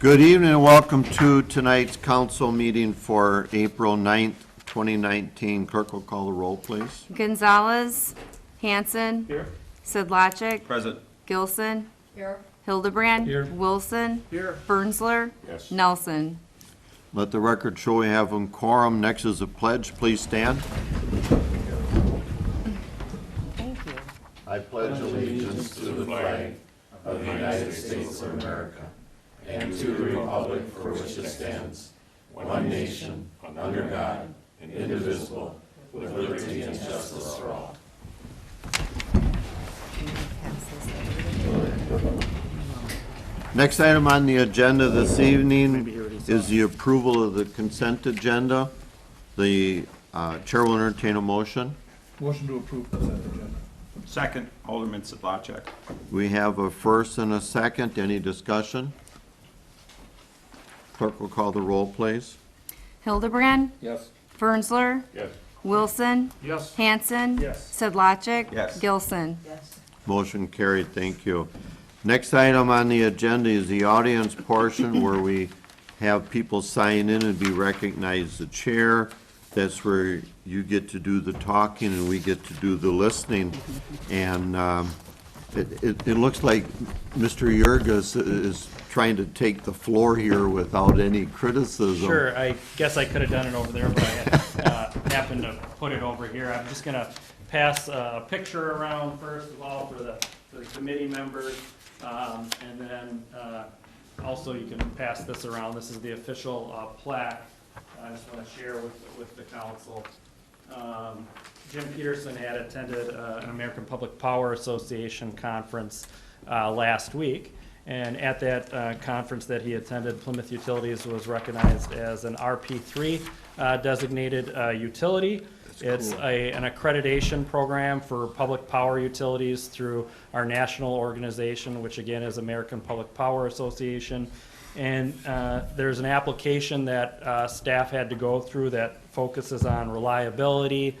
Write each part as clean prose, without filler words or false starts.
Good evening and welcome to tonight's council meeting for April 9th, 2019. Clerk will call the roll, please. Gonzalez, Hanson. Here. Sidlacek. Present. Gilson. Here. Hildebrand. Here. Wilson. Here. Burnsler. Yes. Nelson. Let the record show we have a quorum. Next is a pledge. Please stand. Thank you. I pledge allegiance to the flag of the United States of America and to the republic for which it stands, one nation, under God, indivisible, with liberty and justice for all. Next item on the agenda this evening is the approval of the consent agenda. The chair will entertain a motion. Motion to approve consent agenda. Second, Alderman Sidlacek. We have a first and a second. Any discussion? Clerk will call the roll, please. Hildebrand. Yes. Burnsler. Yes. Wilson. Yes. Hanson. Yes. Sidlacek. Yes. Gilson. Motion carried. Thank you. Next item on the agenda is the audience portion where we have people sign in and be recognized the chair. That's where you get to do the talking and we get to do the listening. And it looks like Mr. Yerges is trying to take the floor here without any criticism. Sure, I guess I could have done it over there, but I happened to put it over here. I'm just gonna pass a picture around first of all for the committee members. And then also you can pass this around. This is the official plaque. I just want to share with the council. Jim Peterson had attended an American Public Power Association conference last week. And at that conference that he attended, Plymouth Utilities was recognized as an RP3 designated utility. It's an accreditation program for public power utilities through our national organization, which again is American Public Power Association. And there's an application that staff had to go through that focuses on reliability,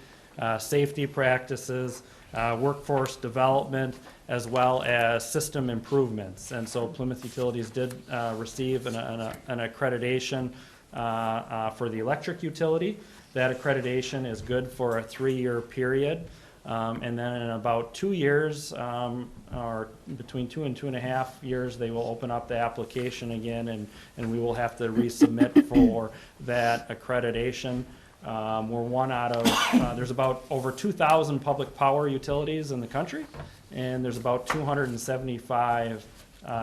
safety practices, workforce development, as well as system improvements. And so Plymouth Utilities did receive an accreditation for the electric utility. That accreditation is good for a 3-year period. And then in about 2 years, or between 2 and 2.5 years, they will open up the application again, and we will have to resubmit for that accreditation. We're one out of, there's about over 2,000 public power utilities in the country, and there's about 275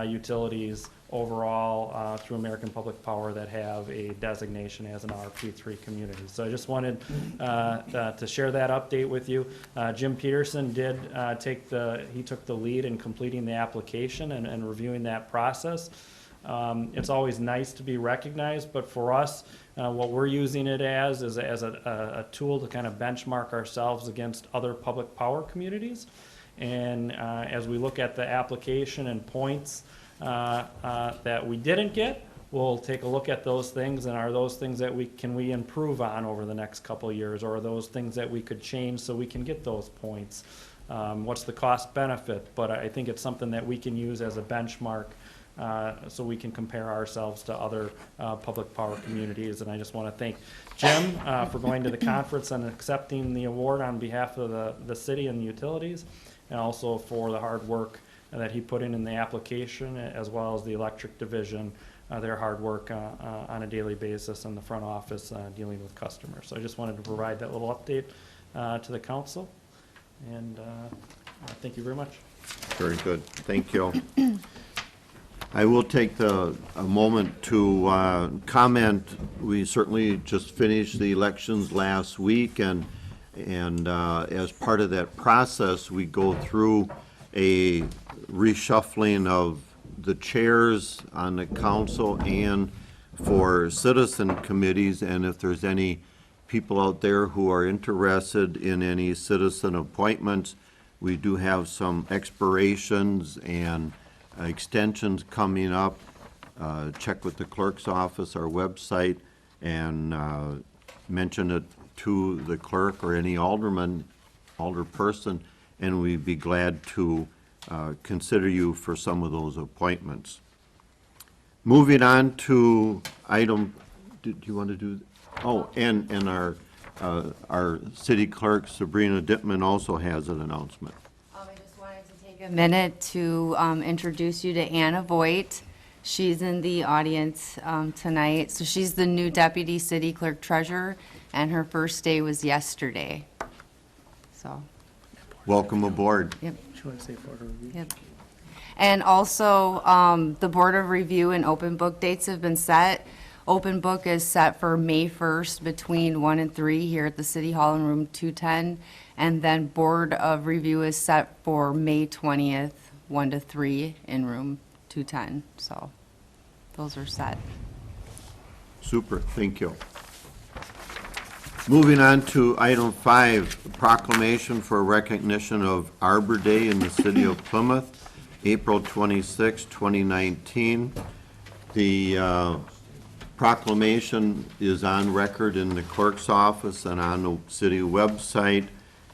utilities overall through American Public Power that have a designation as an RP3 community. So I just wanted to share that update with you. Jim Peterson did he took the lead in completing the application and reviewing that process. It's always nice to be recognized, but for us, what we're using it as is as a tool to kind of benchmark ourselves against other public power communities. And as we look at the application and points that we didn't get, we'll take a look at those things, and are those things that can we improve on over the next couple of years, or are those things that we could change so we can get those points? What's the cost benefit? But I think it's something that we can use as a benchmark so we can compare ourselves to other public power communities. And I just want to thank Jim for going to the conference and accepting the award on behalf of the city and the utilities, and also for the hard work that he put in the application, as well as the electric division, their hard work on a daily basis in the front office dealing with customers. So I just wanted to provide that little update to the council, and thank you very much. Very good. Thank you. I will take a moment to comment. We certainly just finished the elections last week, and as part of that process, we go through a reshuffling of the chairs on the council and for citizen committees. And if there's any people out there who are interested in any citizen appointments, we do have some expirations and extensions coming up. Check with the clerk's office, our website, and mention it to the clerk or any alderman, alderperson, and we'd be glad to consider you for some of those appointments. Moving on to item, do you want to do, oh, and our city clerk Sabrina Dittman also has an announcement. I just wanted to take a minute to introduce you to Anna Voigt. She's in the audience tonight. So she's the new Deputy City Clerk Treasurer, and her first day was yesterday. So, Welcome aboard. yep. Should I say Board of Review? Yep. And also, the Board of Review and Open Book dates have been set. Open Book is set for May 1st between 1 and 3 here at the City Hall in room 210. And then Board of Review is set for May 20th, 1 to 3 in room 210. So those are set. Super, thank you. Moving on to item 5, proclamation for recognition of Arbor Day in the city of Plymouth, April 26, 2019. The proclamation is on record in the clerk's office and on the city website.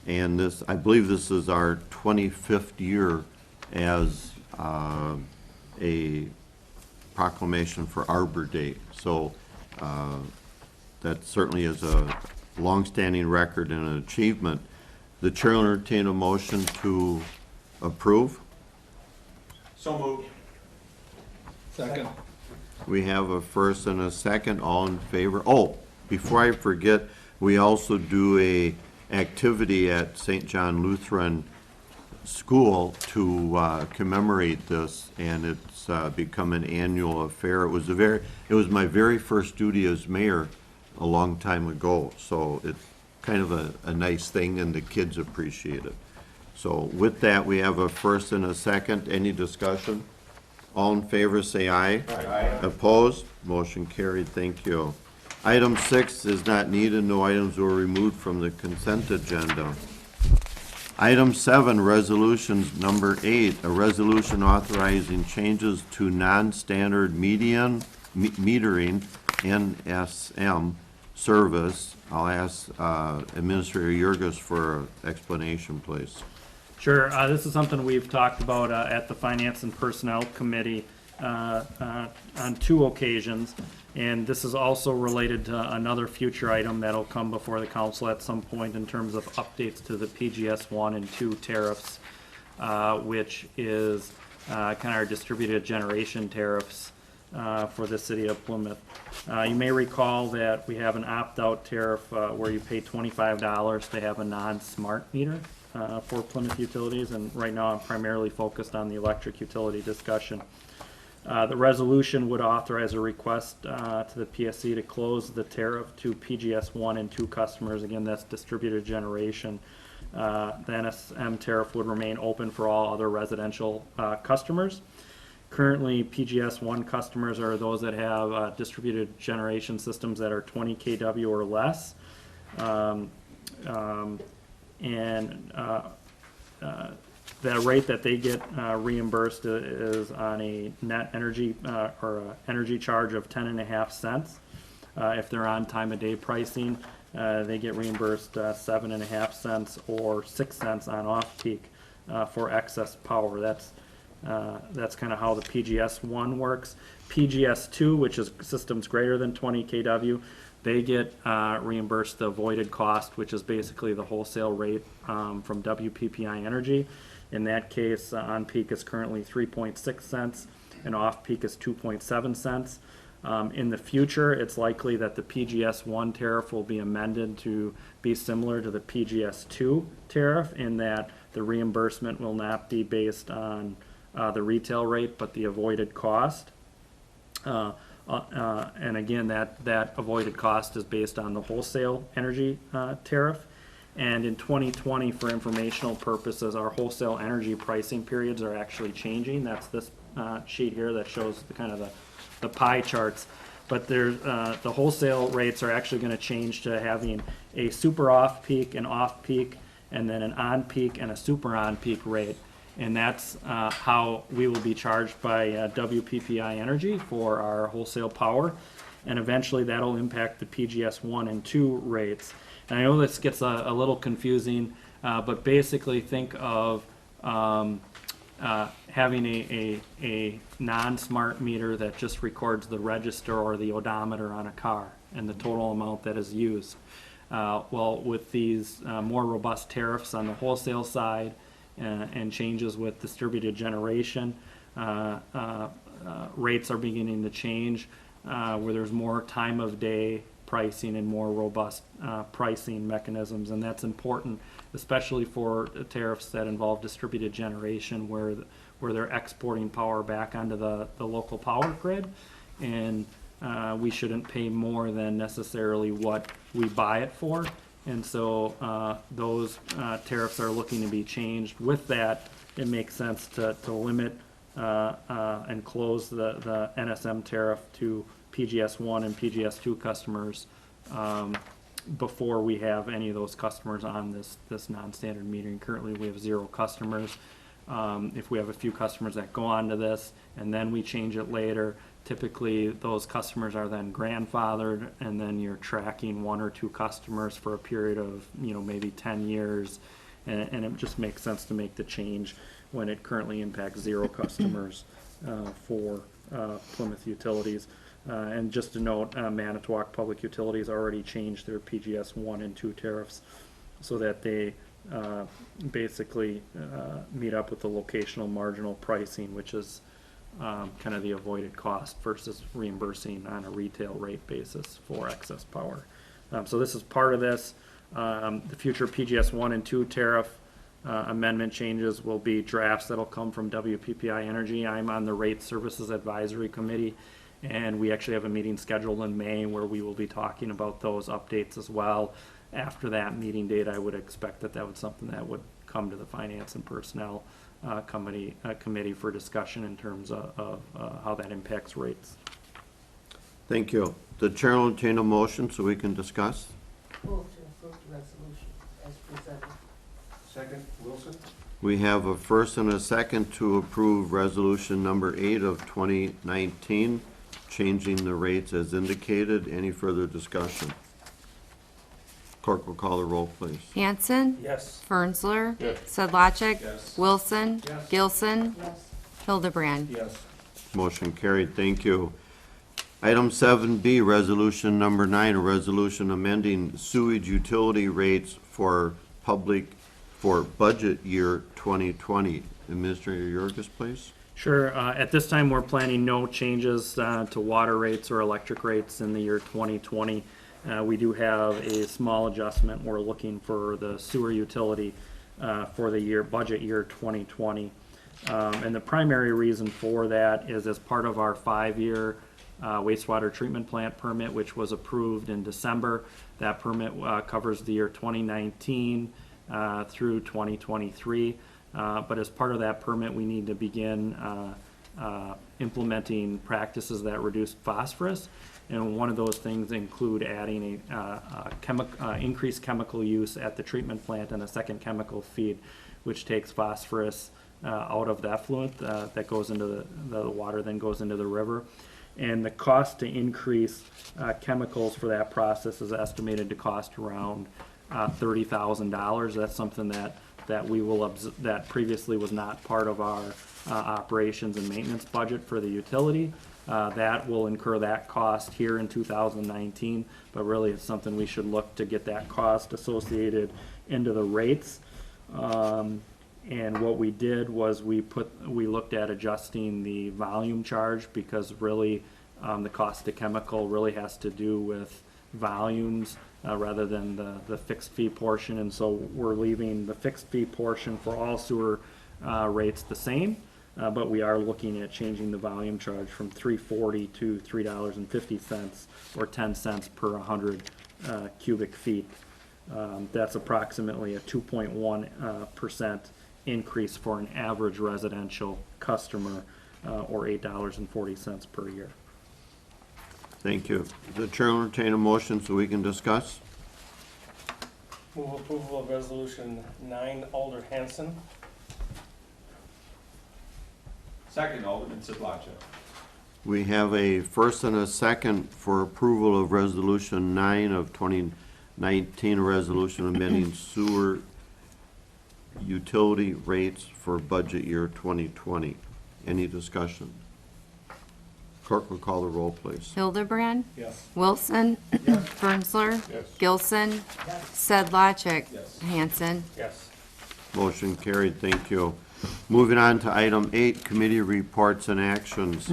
And this, I believe this is our 25th year as a proclamation for Arbor Day. So that certainly is a longstanding record and an achievement. The chair will entertain a motion to approve. So moved. Second. We have a first and a second, all in favor. Oh, before I forget, we also do a activity at St. John Lutheran School to commemorate this, and it's become an annual affair. It was my very first duty as mayor a long time ago, so it's kind of a nice thing, and the kids appreciate it. So with that, we have a first and a second. Any discussion? All in favor, say aye. Aye. Opposed? Motion carried. Thank you. Item 6 is not needed. No items were removed from the consent agenda. Item 7, resolutions. Number 8, a resolution authorizing changes to non-standard metering, NSM, service. I'll ask Administrator Yurgis for explanation, please. Sure. This is something we've talked about at the Finance and Personnel Committee on 2 occasions. And this is also related to another future item that'll come before the council at some point in terms of updates to the PGS 1 and 2 tariffs, which is kind of our distributed generation tariffs for the city of Plymouth. You may recall that we have an opt-out tariff where you pay $25 to have a non-smart meter for Plymouth Utilities, and right now I'm primarily focused on the electric utility discussion. The resolution would authorize a request to the PSC to close the tariff to PGS 1 and 2 customers. Again, that's distributed generation. The NSM tariff would remain open for all other residential customers. Currently, PGS 1 customers are those that have distributed generation systems that are 20 kW or less. The rate that they get reimbursed is on a net energy or a energy charge of 10.5 cents. If they're on time of day pricing, they get reimbursed 7.5 cents or 6 cents on off peak for excess power. That's kind of how the PGS 1 works. PGS 2, which is systems greater than 20 kW, they get reimbursed the avoided cost, which is basically the wholesale rate from WPPI Energy. In that case, on peak is currently 3.6 cents and off peak is 2.7 cents. In the future, it's likely that the PGS 1 tariff will be amended to be similar to the PGS 2 tariff, in that the reimbursement will not be based on the retail rate, but the avoided cost. And again, that avoided cost is based on the wholesale energy tariff. And in 2020, for informational purposes, our wholesale energy pricing periods are actually changing. That's this sheet here that shows the kind of the pie charts. But there's the wholesale rates are actually going to change to having a super off-peak, an off-peak, and then an on-peak and a super on-peak rate. And that's how we will be charged by WPPI Energy for our wholesale power. And eventually that'll impact the PGS 1 and 2 rates. And I know this gets a little confusing, but basically think of having a non-smart meter that just records the register or the odometer on a car and the total amount that is used. Well, with these more robust tariffs on the wholesale side and changes with distributed generation, rates are beginning to change where there's more time of day pricing and more robust pricing mechanisms, and that's important, especially for tariffs that involve distributed generation where they're exporting power back onto the local power grid, and we shouldn't pay more than necessarily what we buy it for. And so those tariffs are looking to be changed. With that, it makes sense to limit and close the NSM tariff to PGS 1 and PGS 2 customers before we have any of those customers on this non-standard metering. Currently, we have 0 customers. If we have a few customers that go on to this and then we change it later, typically those customers are then grandfathered, and then you're tracking 1 or 2 customers for a period of, maybe 10 years. And it just makes sense to make the change when it currently impacts 0 customers for Plymouth Utilities. And just to note, Manitowoc Public Utilities already changed their PGS 1 and 2 tariffs so that they basically meet up with the locational marginal pricing, which is kind of the avoided cost versus reimbursing on a retail rate basis for excess power. So this is part of this. The future PGS 1 and 2 tariff amendment changes will be drafts that'll come from WPPI Energy. I'm on the Rate Services Advisory Committee, and we actually have a meeting scheduled in May where we will be talking about those updates as well. After that meeting date, I would expect that would something that would come to the Finance and Personnel committee for discussion in terms of how that impacts rates. Thank you. The chair will entertain a motion so we can discuss. Move to approve the resolution as presented. Second, Wilson? We have a first and a second to approve resolution number 8 of 2019, changing the rates as indicated. Any further discussion? Clerk will call the roll, please. Hanson, Yes. Fernsler, Yes. Sedlacek, Yes. Wilson, Yes. Gilson, Yes. Hildebrand. Yes. Motion carried. Thank you. Item 7B, resolution number 9, a resolution amending sewage utility rates for budget year 2020. Administrator Jurgis, please. Sure. At this time, we're planning no changes to water rates or electric rates in the year 2020. We do have a small adjustment we're looking for the sewer utility for the budget year 2020. And the primary reason for that is as part of our 5-year wastewater treatment plant permit, which was approved in December. That permit covers the year 2019 through 2023. But as part of that permit, we need to begin implementing practices that reduce phosphorus. And one of those things include adding increased chemical use at the treatment plant and a second chemical feed, which takes phosphorus out of the effluent that goes into the water, then goes into the river. And the cost to increase chemicals for that process is estimated to cost around $30,000. That's something that we will that previously was not part of our operations and maintenance budget for the utility. That will incur that cost here in 2019, but really it's something we should look to get that cost associated into the rates. And what we did was we looked at adjusting the volume charge, because really the cost of chemical really has to do with volumes rather than the fixed fee portion. And so we're leaving the fixed fee portion for all sewer rates the same, but we are looking at changing the volume charge from $3.40 to $3.50, or 10 cents per 100 cubic feet. That's approximately a 2.1% increase for an average residential customer, or $8.40 per year. Thank you. The chair will entertain a motion so we can discuss. Move approval of resolution 9, Alder Hanson. Second, Alderman Sedlacek. We have a first and a second for approval of resolution 9 of 2019, a resolution amending sewer utility rates for budget year 2020. Any discussion? Clerk will call the roll, please. Hildebrand, Yes. Wilson, Bernzler, Yes. Gilson, Yes. Sedlacek, Yes. Hanson. Yes. Motion carried, thank you. Moving on to item 8, committee reports and actions.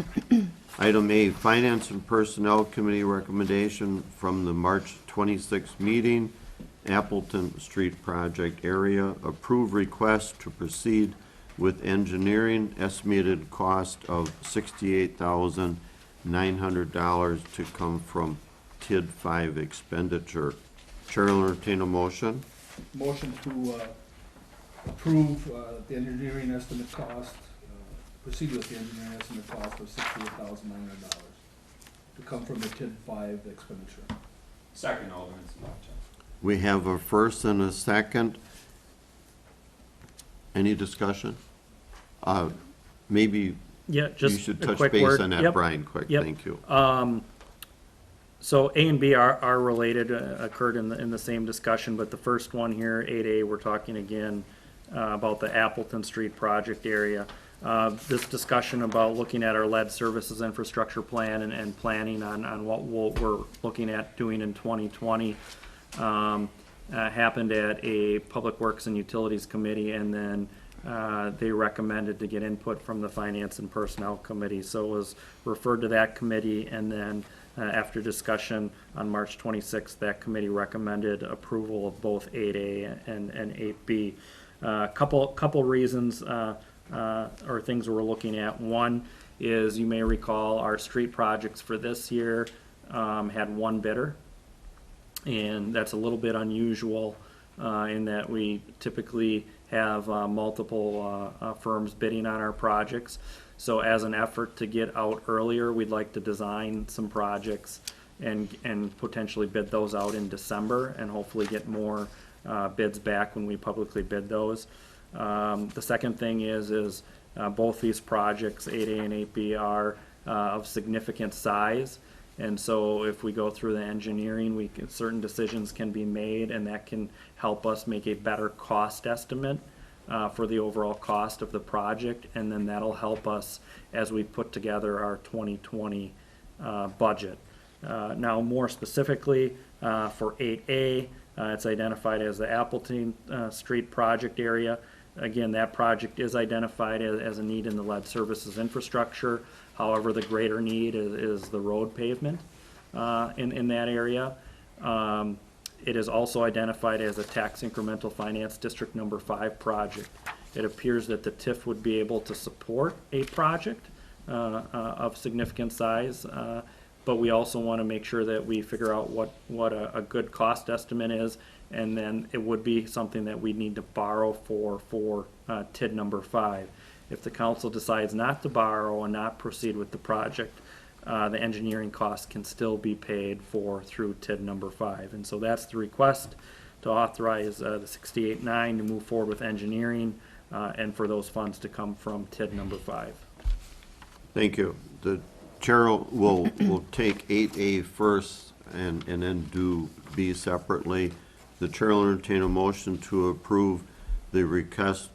Item A, Finance and Personnel Committee recommendation from the March 26th meeting, Appleton Street Project area, approve request to proceed with engineering, estimated cost of $68,900 to come from TID 5 expenditure. Chair will entertain a motion. Motion to approve the engineering estimate cost, proceed with the engineering estimate cost of $68,900 to come from the TID 5 expenditure. Second, Alderman Sedlacek. We have a first and a second. Any discussion? Maybe Yeah, you just should a touch quick base word. on that, Yep. Brian, quick, Yep. thank you. So A and B are related, occurred in the same discussion, but the first one here, 8A, we're talking again about the Appleton Street project area. This discussion about looking at our lead services infrastructure plan and planning on what we're looking at doing in 2020 happened at a Public Works and Utilities Committee, and then they recommended to get input from the Finance and Personnel Committee. So it was referred to that committee, and then after discussion on March 26th, that committee recommended approval of both 8A and 8B. Couple reasons or things we're looking at. One is, you may recall, our street projects for this year had one bidder, and that's a little bit unusual in that we typically have multiple firms bidding on our projects. So as an effort to get out earlier, we'd like to design some projects and potentially bid those out in December and hopefully get more bids back when we publicly bid those. The second thing is both these projects, 8A and 8B, are of significant size. And so if we go through the engineering, certain decisions can be made, and that can help us make a better cost estimate for the overall cost of the project, and then that'll help us as we put together our 2020 budget. Now, more specifically, for 8A, it's identified as the Appleton Street project area. Again, that project is identified as a need in the lead services infrastructure. However, the greater need is the road pavement in that area. It is also identified as a tax incremental finance district number 5 project. It appears that the TIF would be able to support a project of significant size, but we also want to make sure that we figure out what a good cost estimate is, and then it would be something that we need to borrow for TID number 5. If the council decides not to borrow and not proceed with the project, the engineering costs can still be paid for through TID number 5. And so that's the request, to authorize the 68.9 to move forward with engineering and for those funds to come from TID number 5. Thank you. The chair will take 8A first and then do B separately. The chair will entertain a motion to approve the request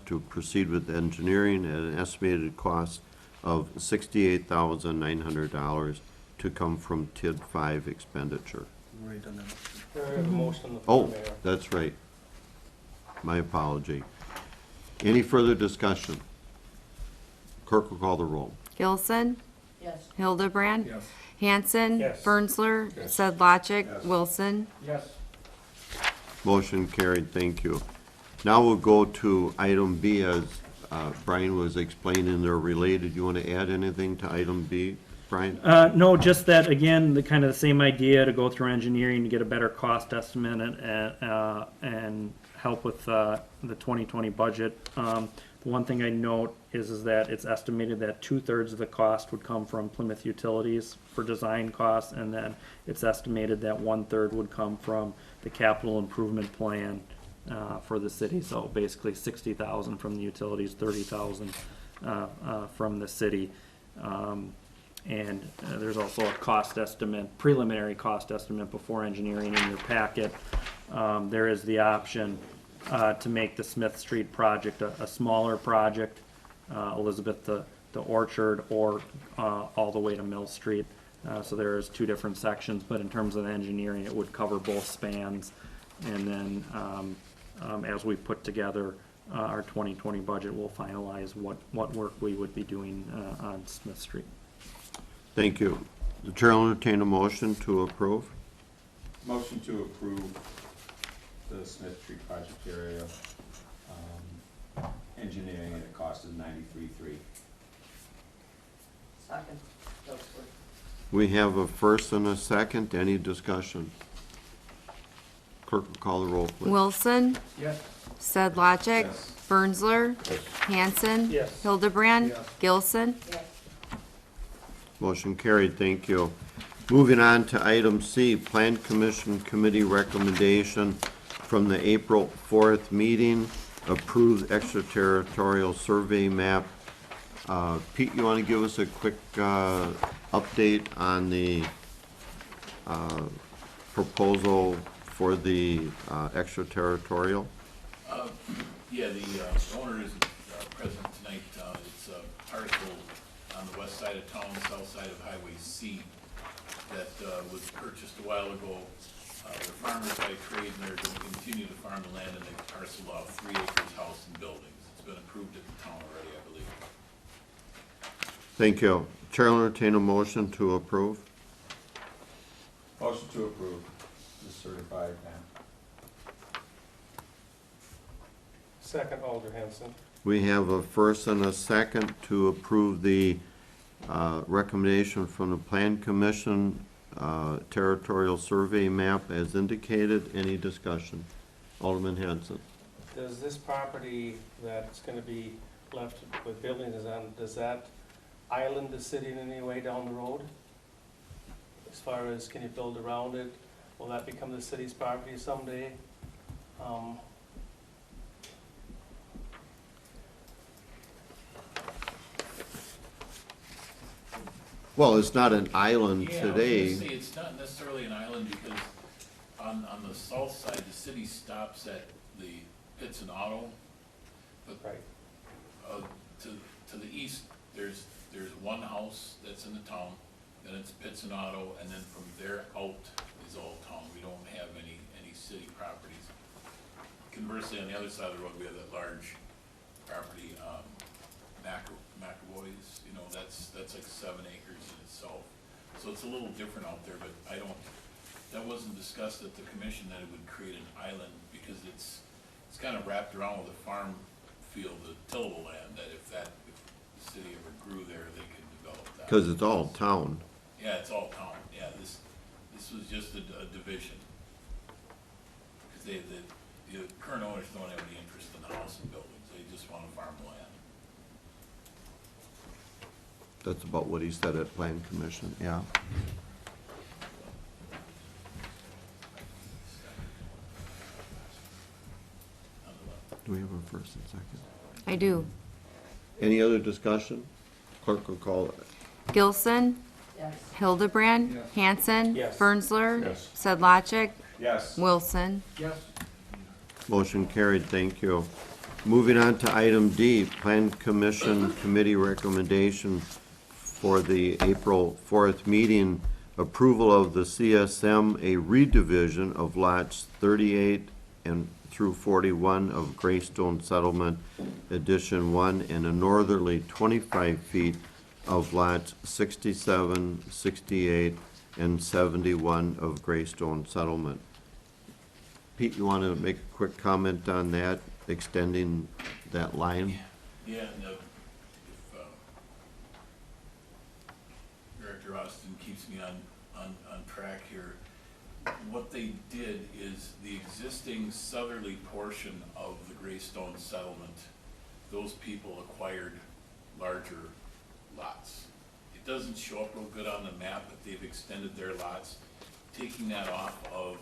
to proceed with engineering at an estimated cost of $68,900 to come from TID 5 expenditure. Right on that. There is a motion on the floor, Oh, Mayor. that's right. My apology. Any further discussion? Clerk will call the roll. Gilson, Yes. Hildebrand, Yes. Hanson, Yes. Bernzler, Yes. Sedlacek, Yes. Wilson. Yes. Motion carried, thank you. Now we'll go to item B, as Brian was explaining, they're related. You want to add anything to item B, Brian? No, just that, again, the kind of the same idea, to go through engineering to get a better cost estimate and help with the 2020 budget. The one thing I note is that it's estimated that 2/3 of the cost would come from Plymouth Utilities for design costs, and then it's estimated that 1/3 would come from the capital improvement plan for the city. So basically 60,000 from the utilities, 30,000 from the city. And there's also a cost estimate, preliminary cost estimate before engineering in your packet. There is the option to make the Smith Street project a smaller project, Elizabeth to Orchard, or all the way to Mill Street. So there's two different sections, but in terms of engineering, it would cover both spans. And then as we put together our 2020 budget, we'll finalize what work we would be doing on Smith Street. Thank you. The chair will entertain a motion to approve. Motion to approve the Smith Street project area, engineering at a cost of $93,300. Second, Ellsworth. We have a first and a second. Any discussion? Clerk will call the roll, please. Wilson, Yes. Sedlacek, Yes. Bernsler, Hanson. Yes. Hildebrand, Yes. Gilson. Yes. Motion carried, thank you. Moving on to item C, Plan Commission Committee recommendation from the April 4th meeting, approved extraterritorial survey map. Pete, you want to give us a quick update on the proposal for the extraterritorial? Yeah, the owner isn't present tonight. It's a parcel on the west side of town, south side of Highway C, that was purchased a while ago. They're farmers by trade, and they're going to continue to farm the land, and they parcel off 3 acres, house and buildings. It's been approved at the town already, I believe. Thank you. Chair will entertain a motion to approve. Motion to approve the certified map. Second, Alder Hanson. We have a first and a second to approve the recommendation from the Plan Commission territorial survey map as indicated. Any discussion? Alderman Hanson. Does this property that's gonna be left with buildings on, does that island the city in any way down the road? As far as, can you build around it? Will that become the city's property someday? Well, it's not an island Yeah, I was today. gonna say, it's not necessarily an island, because on the south side, the city stops at the Pitts and Auto. But Right. to the east, there's one house that's in the town, then it's Pitts and Auto, and then from there out is all town. We don't have any city properties. Conversely, on the other side of the road, we have that large property, McAvoy's, you know, that's like 7 acres in itself. So it's a little different out there, but that wasn't discussed at the commission, that it would create an island, because it's kind of wrapped around with a farm field, the tillable land, that if the city ever grew there, they could develop that. Because it's all town. Yeah, it's all town, yeah, this was just a division. Because the current owners don't have any interest in the house and buildings, they just want to farm the land. That's about what he said at Plan Commission, yeah. Do we have a first and second? I do. Any other discussion? Clerk will call it. Gilson, Yes. Hildebrand, Yes. Hanson. Yes. Bernsler. Yes. Sedlacek, Yes. Wilson. Yes. Motion carried, thank you. Moving on to item D, Plan Commission Committee recommendation for the April 4th meeting, approval of the CSM, a redivision of lots 38 and through 41 of Greystone Settlement Edition 1, and a northerly 25 feet of lots 67, 68, and 71 of Greystone Settlement. Pete, you want to make a quick comment on that, extending that line? Yeah, and if Director Austin keeps me on track here, what they did is the existing southerly portion of the Greystone settlement, those people acquired larger lots. It doesn't show up real good on the map, but they've extended their lots. Taking that off of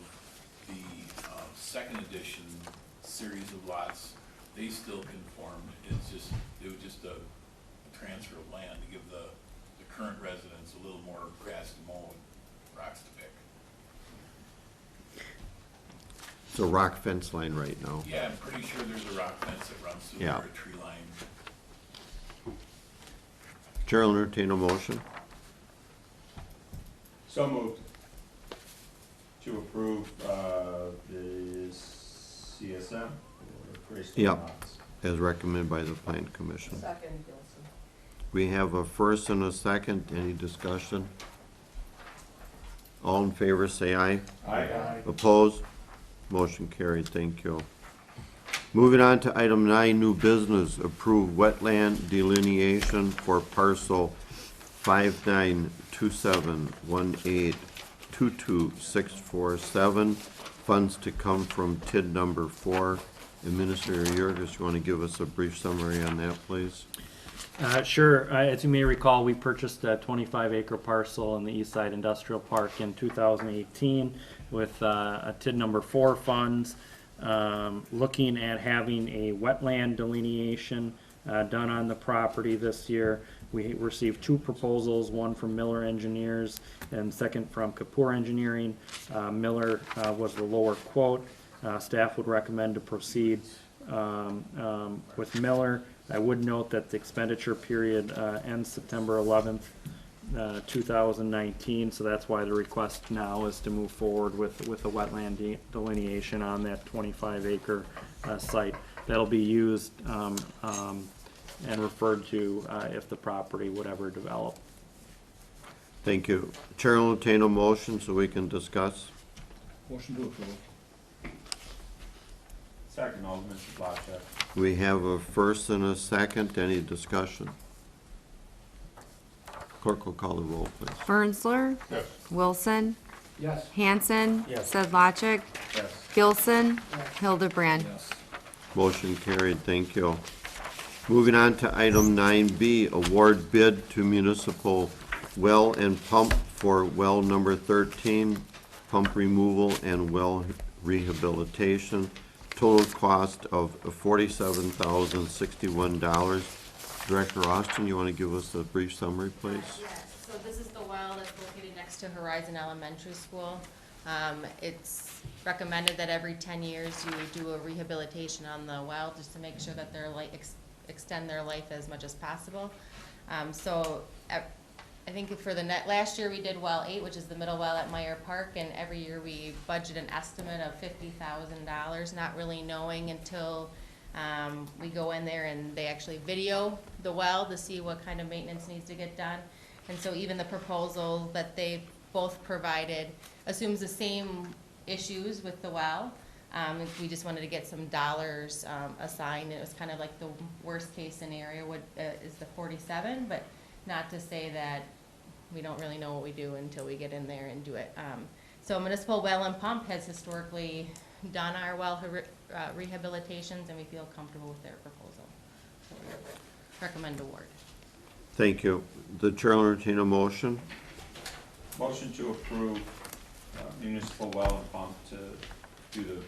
the second edition series of lots, they still conformed. It was just a transfer of land to give the current residents a little more grass to mow and rocks to pick. It's a rock fence line right now. Yeah, I'm pretty sure there's a rock fence that runs through Yeah. there, a tree line. Chair will entertain a motion. So moved. To approve, the CSM or Greystone Yeah. lots. As recommended by the Plan Commission. Second, Gilson. We have a first and a second. Any discussion? All in favor, say aye. Aye. Opposed? Motion carried. Thank you. Moving on to item 9, new business. Approve wetland delineation for parcel 592718222647. Funds to come from TID number 4. Administrator Yurgis, you want to give us a brief summary on that, please? Sure. As you may recall, we purchased a 25-acre parcel in the East Side Industrial Park in 2018 with a TID number 4 funds, looking at having a wetland delineation done on the property this year. We received 2 proposals, one from Miller Engineers and second from Kapoor Engineering. Miller was the lower quote. Staff would recommend to proceed with Miller. I would note that the expenditure period ends September 11th, 2019, so that's why the request now is to move forward with a wetland delineation on that 25-acre site. That'll be used and referred to if the property would ever develop. Thank you. Chair will entertain a motion so we can discuss. Motion to approve. Second, Alderman Slavacek. We have a first and a second. Any discussion? Clerk will call the roll, please. Birnsler, Yes. Wilson, Yes. Hanson, Yes. Sedlacek, Yes. Gilson, Yes. Hildebrand. Yes. Motion carried. Thank you. Moving on to item 9B, award bid to municipal well and pump for well number 13, pump removal and well rehabilitation. Total cost of $47,061. Director Austin, you want to give us a brief summary, please? Yes, so this is the well that's located next to Horizon Elementary School. It's recommended that every 10 years you do a rehabilitation on the well, just to make sure that their extend their life as much as possible. I think for the last year we did well 8, which is the middle well at Meyer Park, and every year we budget an estimate of $50,000, not really knowing until we go in there and they actually video the well to see what kind of maintenance needs to get done. And so even the proposal that they both provided assumes the same issues with the well. We just wanted to get some dollars assigned. It was kind of like the worst case scenario is the 47, but not to say that we don't really know what we do until we get in there and do it. So Municipal Well and Pump has historically done our well rehabilitations, and we feel comfortable with their proposal. So we recommend award. Thank you. The chair will entertain a motion. Motion to approve municipal well and pump to do the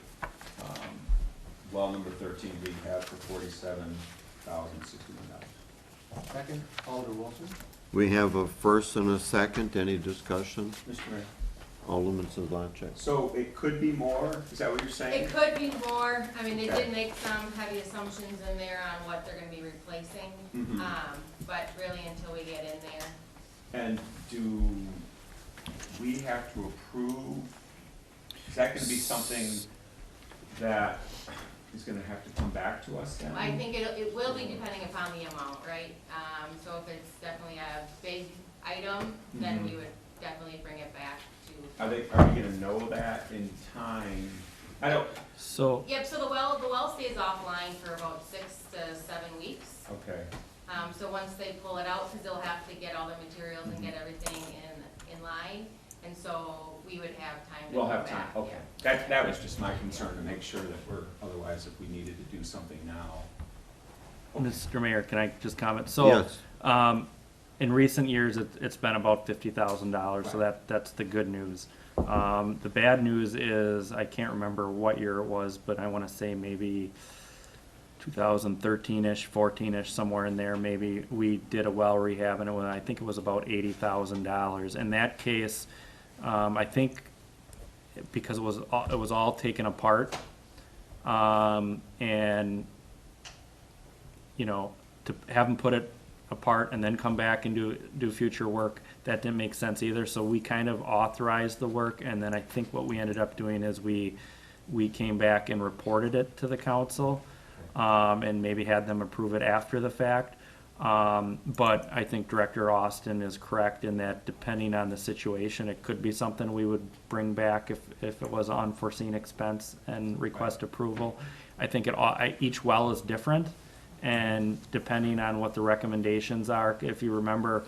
well number 13 rehab for $47,061. Second, Alderman Wilson. We have a first and a second. Any discussion? Mr. Mayor. Alderman Sedlacek. So it could be more, is that what you're saying? It could be more. I mean, they Okay. did make some heavy assumptions in there on what they're gonna be replacing. Mhm. But really until we get in there. And do we have to approve, is that gonna be something that is gonna have to come back to us then? I think it will be depending upon the amount, right? So if it's definitely a big item, then Mhm. we would definitely bring it back to. Are we gonna know that in time? I don't, So, Yep, so the well stays offline for about 6 to 7 weeks. okay. So once they pull it out, because they'll have to get all the materials and get everything in line, and so we would have time to go We'll back. have time, okay. yeah. That was just my concern, to make sure that otherwise if we needed to do something now. Mr. Mayor, can I just comment? So, Yes. in recent years, it's been about $50,000, so Right. that's the good news. The bad news is, I can't remember what year it was, but I want to say maybe 2013-ish, 14-ish, somewhere in there, maybe we did a well rehab, and I think it was about $80,000. In that case, I think because it was all taken apart. And, you know, to have them put it apart and then come back and do future work, that didn't make sense either. So we kind of authorized the work, and then I think what we ended up doing is we came back and reported it to the council, and maybe had them approve it after the fact. But I think Director Austin is correct in that depending on the situation, it could be something we would bring back if it was unforeseen expense and request approval. I think each well is different, and depending on what the recommendations are, if you remember,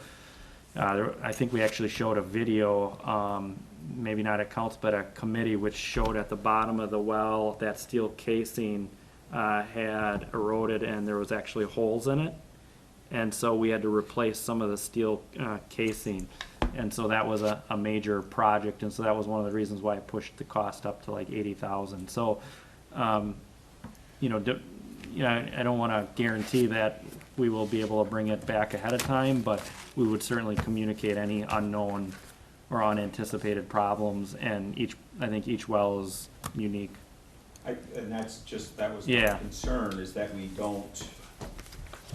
I think we actually showed a video, maybe not at council, but a committee, which showed at the bottom of the well, that steel casing had eroded and there was actually holes in it. And so we had to replace some of the steel casing. And so that was a major project, and so that was one of the reasons why I pushed the cost up to like 80,000. So, you know, I don't want to guarantee that we will be able to bring it back ahead of time, but we would certainly communicate any unknown or unanticipated problems, and I think each well is unique. And that was my Yeah. concern, is that we don't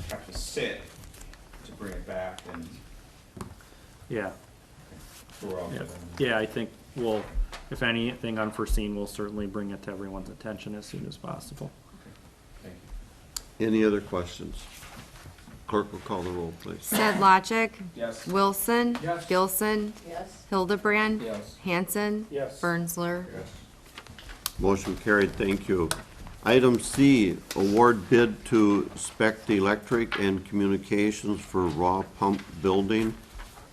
have to sit to bring it back and Yeah, throw out. yeah, I think we'll, if anything unforeseen, we'll certainly bring it to everyone's attention as soon as possible. Thank you. Any other questions? Clerk will call the roll, please. Sedlacek? Yes. Wilson? Yes. Gilson? Yes. Hildebrand? Yes. Hanson? Yes. Bernsler? Motion carried, thank you. Item C, award bid to Spect Electric and Communications for raw pump building,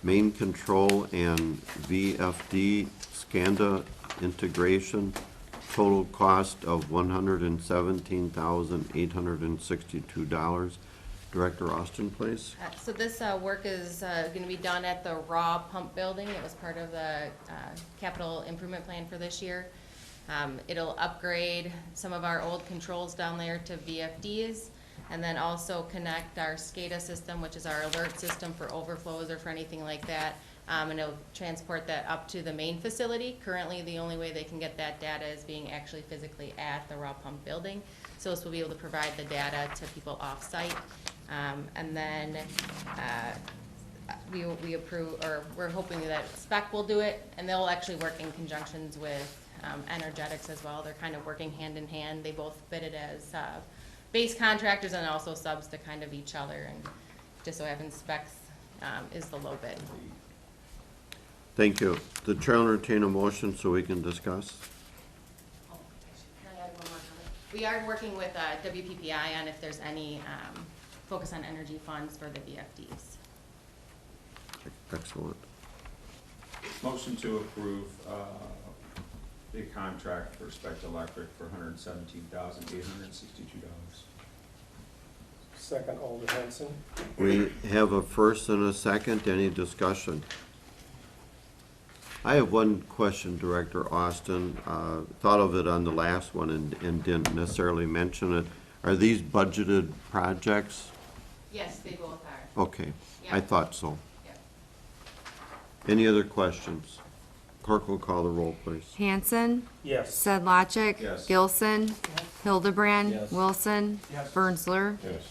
main control, and VFD SCADA integration. Total cost of $117,862. Director Austin, please. So this work is going to be done at the raw pump building. It was part of the capital improvement plan for this year. It'll upgrade some of our old controls down there to VFDs, and then also connect our SCADA system, which is our alert system for overflows or for anything like that. And it'll transport that up to the main facility. Currently, the only way they can get that data is being actually physically at the raw pump building. So this will be able to provide the data to people off-site. And then we approve, or we're hoping that Spec will do it, and they'll actually work in conjunctions with Energetics as well. They're kind of working hand in hand. They both bid it as base contractors and also subs to kind of each other, and just so happens Specs is the low bid. Thank you. The chair will entertain a motion so we can discuss. Oh, can I add one more comment? We are working with WPPI on if there's any focus on energy funds for the VFDs. Excellent. Motion to approve the contract for Spect Electric for $117,862. Second, Alder Hanson. We have a first and a second. Any discussion? I have one question, Director Austin. Thought of it on the last one and didn't necessarily mention it. Are these budgeted projects? Yes, they both are. Okay, I Yeah. thought so. Yeah. Any other questions? Clerk will call the roll, please. Hanson? Yes. Sedlacek? Yes. Gilson? Hildebrand? Yes. Wilson? Bernsler? Yes.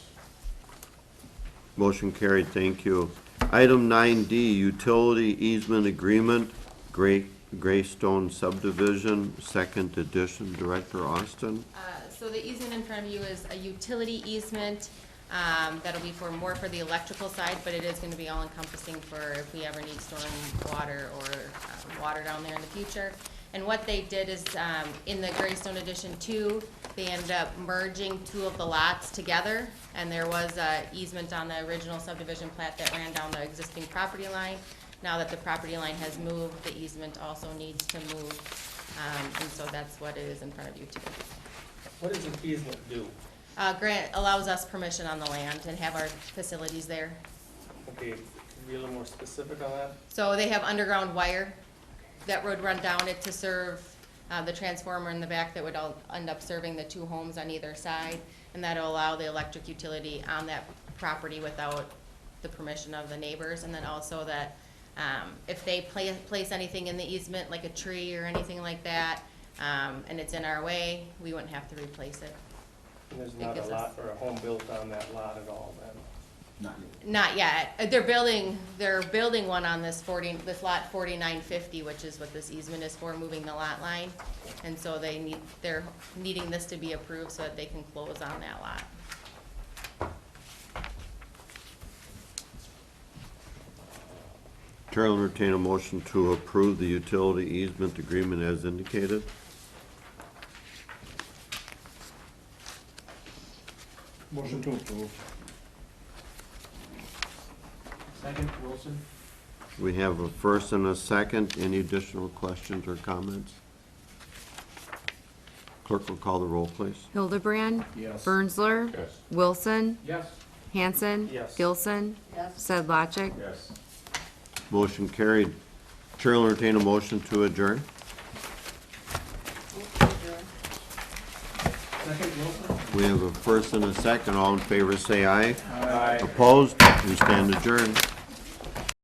Motion carried, thank you. Item 9D, utility easement agreement, Greystone subdivision, second edition. Director Austin? So the easement in front of you is a utility easement. That'll be more for the electrical side, but it is gonna be all encompassing for if we ever need storm water or water down there in the future. And what they did is, in the Greystone Edition 2, they ended up merging two of the lots together, and there was a easement on the original subdivision plat that ran down the existing property line. Now that the property line has moved, the easement also needs to move, and so that's what it is in front of you too. What does an easement do? Grant allows us permission on the land and have our facilities there. Okay, can you be a little more specific on that? So they have underground wire that would run down it to serve the transformer in the back that would all end up serving the two homes on either side. And that'll allow the electric utility on that property without the permission of the neighbors. And then also that If they place anything in the easement, like a tree or anything like that, and it's in our way, we wouldn't have to replace it. And there's It not a gives us- lot or a home built on that lot at all then? Not yet. They're building one on this lot 4950, which is what this easement is for, moving the lot line. And so they're needing this to be approved so that they can close on that lot. Chair will entertain a motion to approve the utility easement agreement as indicated. Motion to approve. Second, Wilson? We have a first and a second. Any additional questions or comments? Clerk will call the roll, please. Hildebrand, Yes. Birnsler, Yes. Wilson, Yes. Hanson, Yes. Gilson, Yes. Sedlacek. Yes. Motion carried. Chair will entertain a motion to adjourn. Move to adjourn. Second, Wilson? We have a first and a second. All in favor, say aye. Aye. Opposed? We stand adjourned.